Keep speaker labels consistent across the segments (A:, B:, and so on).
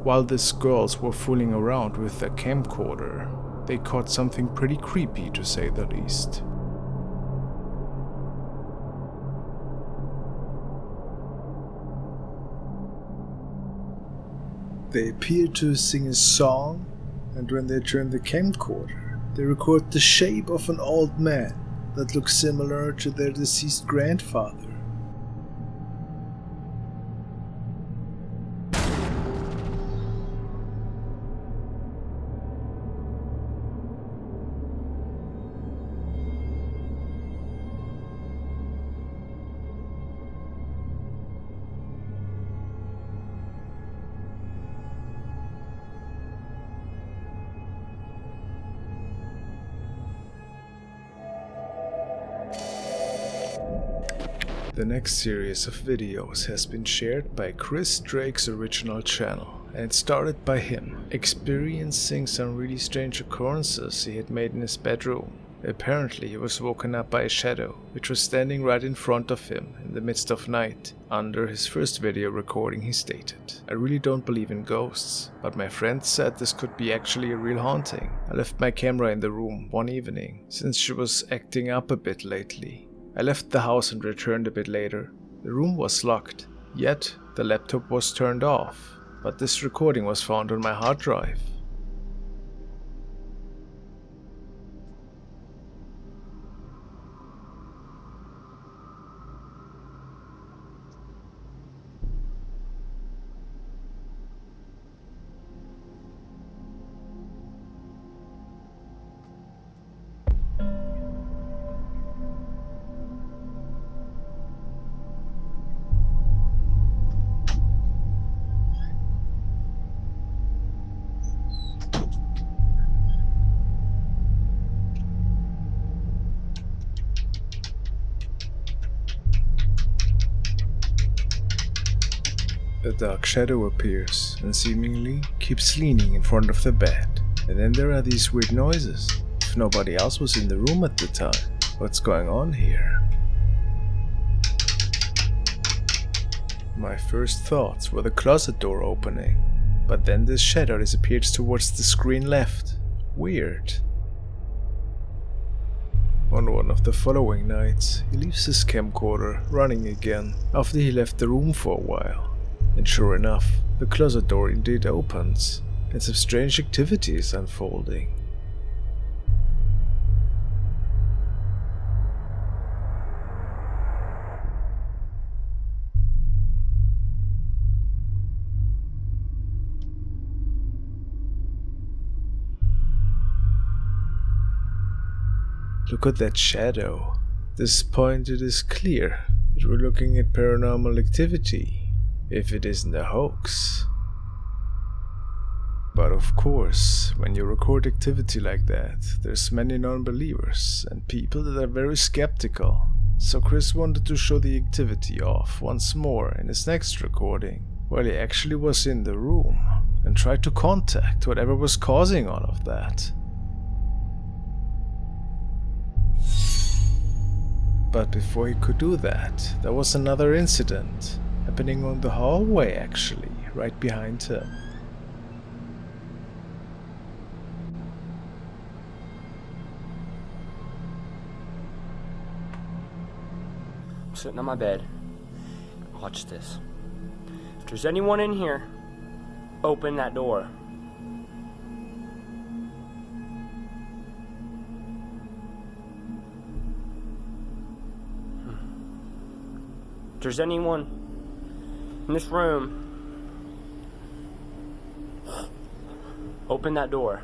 A: While these girls were fooling around with their camcorder, they caught something pretty creepy to say the least. They appear to sing a song, and when they turn the camcorder, they record the shape of an old man that looks similar to their deceased grandfather. The next series of videos has been shared by Chris Drake's original channel, and it started by him experiencing some really strange occurrences he had made in his bedroom. Apparently he was woken up by a shadow, which was standing right in front of him in the midst of night. Under his first video recording he stated, "I really don't believe in ghosts, but my friend said this could be actually a real haunting. I left my camera in the room one evening, since she was acting up a bit lately. I left the house and returned a bit later. The room was locked, yet the laptop was turned off, but this recording was found on my hard drive." A dark shadow appears and seemingly keeps leaning in front of the bed. And then there are these weird noises. If nobody else was in the room at the time, what's going on here? My first thoughts were the closet door opening, but then this shadow disappears towards the screen left. Weird. On one of the following nights, he leaves his camcorder running again after he left the room for a while. And sure enough, the closet door indeed opens, and some strange activity is unfolding. Look at that shadow. At this point it is clear that we're looking at paranormal activity. If it isn't a hoax. But of course, when you record activity like that, there's many non-believers and people that are very skeptical. So Chris wanted to show the activity off once more in his next recording, while he actually was in the room and tried to contact whatever was causing all of that. But before he could do that, there was another incident. Happening on the hallway actually, right behind him.
B: I'm sitting on my bed. Watch this. If there's anyone in here, open that door. If there's anyone in this room, open that door.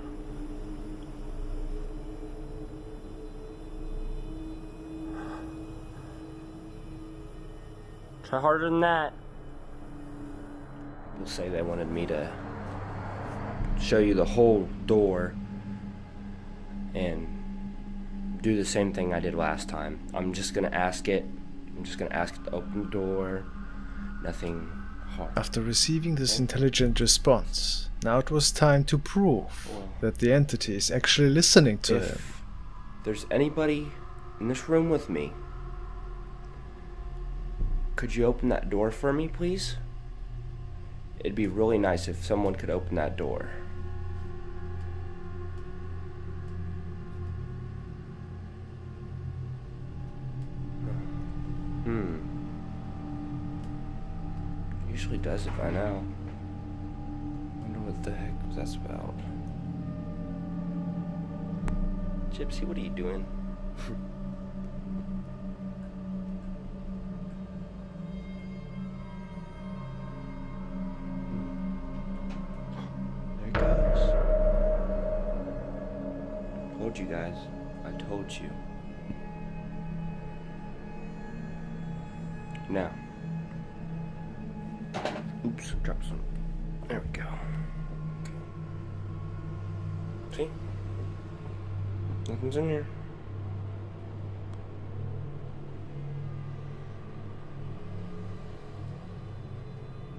B: Try harder than that. People say they wanted me to show you the whole door and do the same thing I did last time. I'm just gonna ask it to open the door. Nothing hard.
A: After receiving this intelligent response, now it was time to prove that the entity is actually listening to him.
B: If there's anybody in this room with me, could you open that door for me, please? It'd be really nice if someone could open that door. Usually does it by now. Wonder what the heck was that about. Gypsy, what are you doing? There it goes. Told you guys. I told you. Now. Oops, dropped some. There we go. See? Nothing's in here.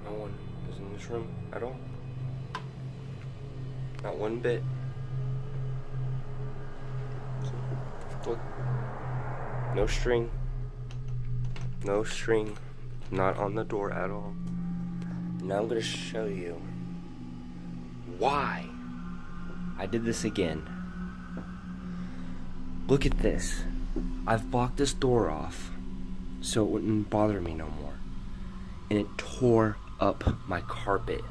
B: No one is in this room at all. Not one bit. Look. No string. No string. Not on the door at all. Now I'm going to show you why I did this again. Look at this. I've blocked this door off so it wouldn't bother me no more. And it tore up my carpet.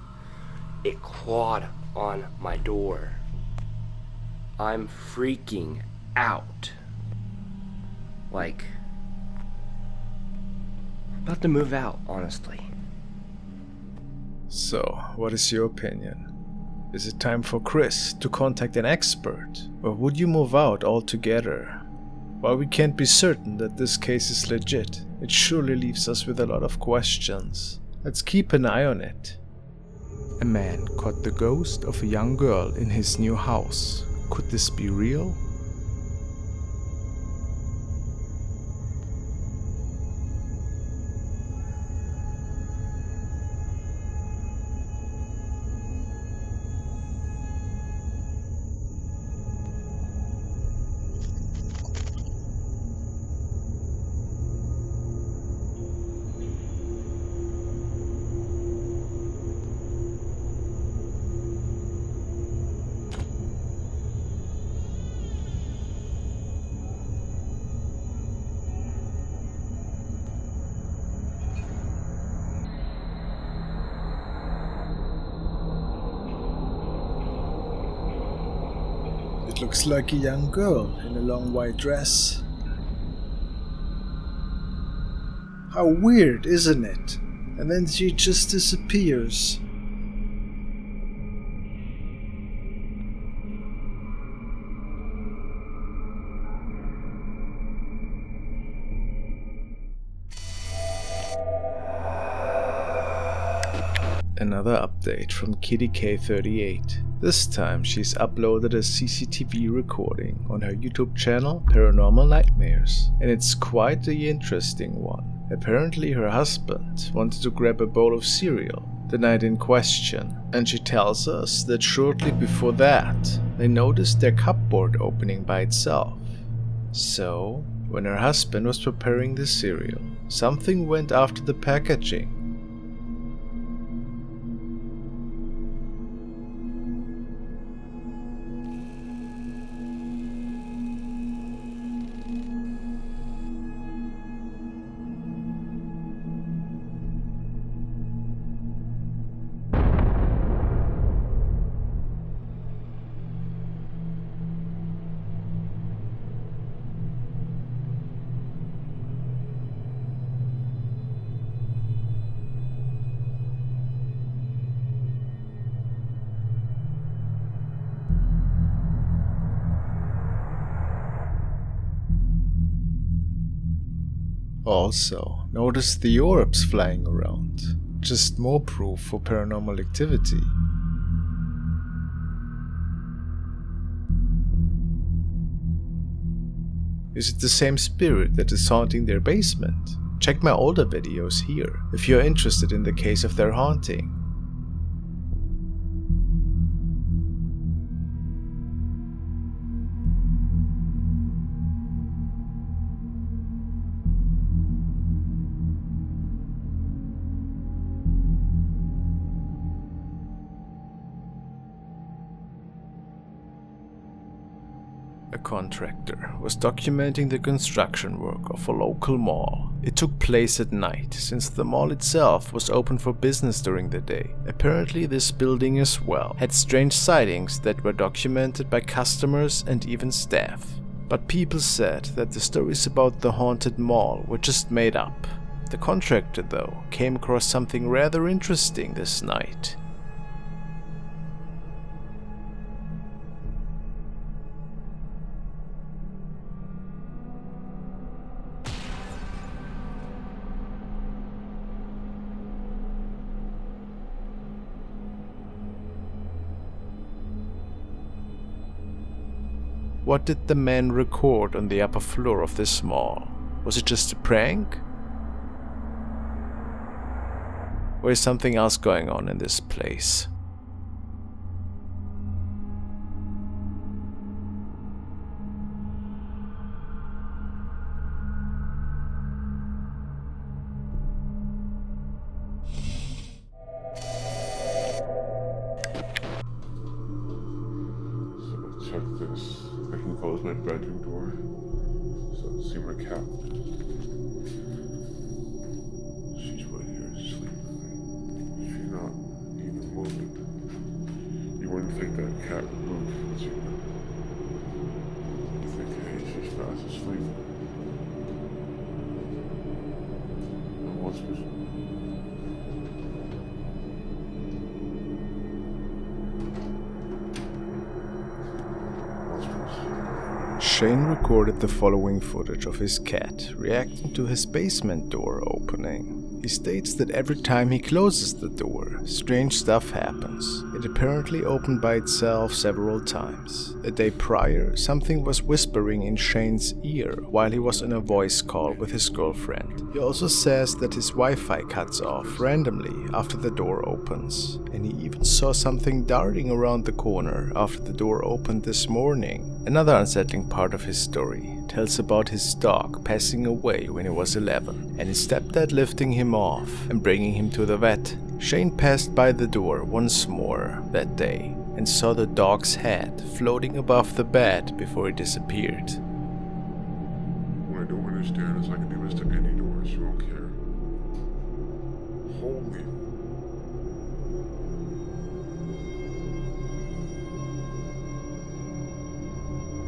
B: It clawed on my door. I'm freaking out. Like, I'm about to move out, honestly.
A: So, what is your opinion? Is it time for Chris to contact an expert? Or would you move out altogether? While we can't be certain that this case is legit, it surely leaves us with a lot of questions. Let's keep an eye on it. A man caught the ghost of a young girl in his new house. Could this be real? It looks like a young girl in a long white dress. How weird, isn't it? And then she just disappears. Another update from Kitty K38. This time she's uploaded a CCTV recording on her YouTube channel Paranormal Nightmares, and it's quite the interesting one. Apparently her husband wanted to grab a bowl of cereal the night in question, and she tells us that shortly before that they noticed their cupboard opening by itself. So, when her husband was preparing the cereal, something went after the packaging. Also, notice the orbs flying around. Just more proof for paranormal activity. Is it the same spirit that is haunting their basement? Check my older videos here if you're interested in the case of their haunting. a contractor, was documenting the construction work of a local mall. It took place at night, since the mall itself was open for business during the day. Apparently this building as well had strange sightings that were documented by customers and even staff. But people said that the stories about the haunted mall were just made up. The contractor, though, came across something rather interesting this night. What did the man record on the upper floor of this mall? Was it just a prank? Or is something else going on in this place?
C: So check this. I can close my bedroom door so I see my cat. She's right here sleeping. She's not even moving. You wouldn't think that cat would move, would you? You think, hey, she's fast asleep. And what's this?
A: Shane recorded the following footage of his cat reacting to his basement door opening. He states that every time he closes the door, strange stuff happens. It apparently opened by itself several times. A day prior, something was whispering in Shane's ear while he was in a voice call with his girlfriend. He also says that his Wi-Fi cuts off randomly after the door opens, and he even saw something darting around the corner after the door opened this morning. Another unsettling part of his story tells about his dog passing away when he was 11 and his stepdad lifting him off and bringing him to the vet. Shane passed by the door once more that day and saw the dog's head floating above the bed before it disappeared.
C: What I don't understand is I can do this to any door, she won't care. Holy.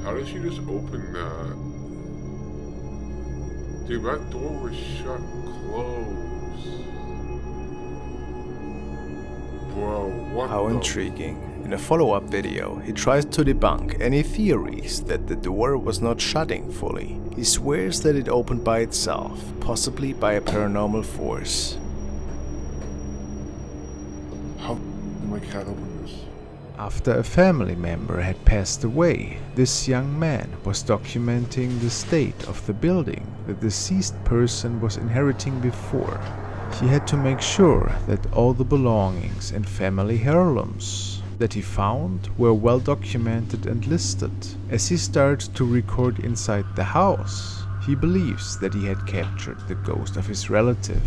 C: How did she just open that? Dude, that door was shut closed. Bro, what
A: How intriguing. In a follow-up video, he tries to debunk any theories that the door was not shutting fully. He swears that it opened by itself, possibly by a paranormal force.
C: How did my cat open this?
A: After a family member had passed away, this young man was documenting the state of the building the deceased person was inheriting before. He had to make sure that all the belongings and family heirlooms that he found were well documented and listed. As he started to record inside the house, he believes that he had captured the ghost of his relative.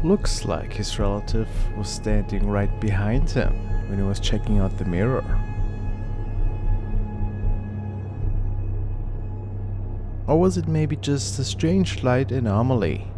A: Looks like his relative was standing right behind him when he was checking out the mirror. Or was it maybe just a strange light anomaly?